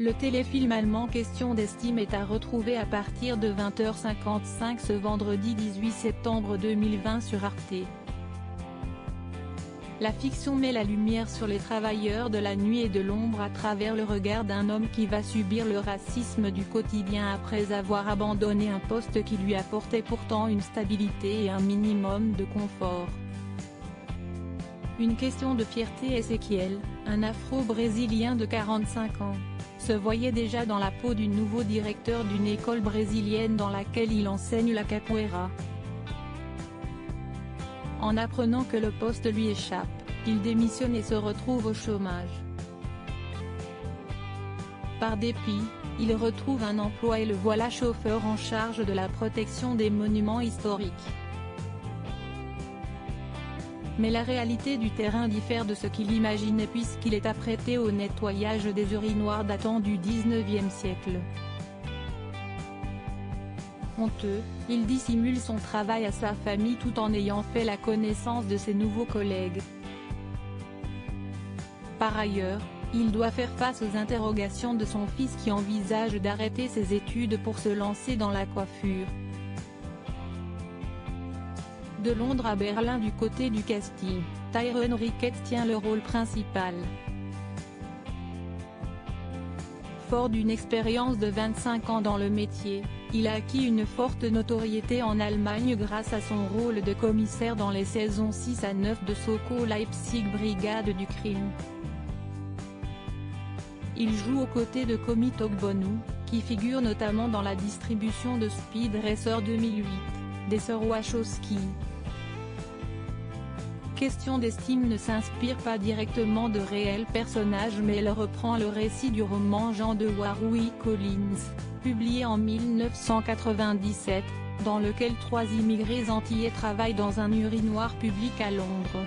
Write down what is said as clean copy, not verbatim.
Le téléfilm allemand Question d'estime est à retrouver à partir de 20h55 ce vendredi 18 septembre 2020 sur Arte. La fiction met la lumière sur les travailleurs de la nuit et de l'ombre à travers le regard d'un homme qui va subir le racisme du quotidien après avoir abandonné un poste qui lui apportait pourtant une stabilité et un minimum de confort. Une question de fierté. Ezequiel, un afro-brésilien de 45 ans, se voyait déjà dans la peau du nouveau directeur d'une école brésilienne dans laquelle il enseigne la capoeira. En apprenant que le poste lui échappe, il démissionne et se retrouve au chômage. Par dépit, il retrouve un emploi et le voilà chauffeur en charge de la protection des monuments historiques. Mais la réalité du terrain diffère de ce qu'il imaginait puisqu'il est apprêté au nettoyage des urinoirs datant du 19e siècle. Honteux, il dissimule son travail à sa famille tout en ayant fait la connaissance de ses nouveaux collègues. Par ailleurs, il doit faire face aux interrogations de son fils qui envisage d'arrêter ses études pour se lancer dans la coiffure. De Londres à Berlin du côté du casting, Tyron Ricketts tient le rôle principal. Fort d'une expérience de 25 ans dans le métier, il a acquis une forte notoriété en Allemagne grâce à son rôle de commissaire dans les saisons 6 à 9 de Soko Leipzig Brigade du crime. Il joue aux côtés de Comi Togbonu, qui figure notamment dans la distribution de Speed Racer 2008, des sœurs Wachowski. Question d'estime ne s'inspire pas directement de réels personnages mais elle reprend le récit du roman Jean de Warwick Collins, publié en 1997, dans lequel 3 immigrés antillais travaillent dans un urinoir public à Londres.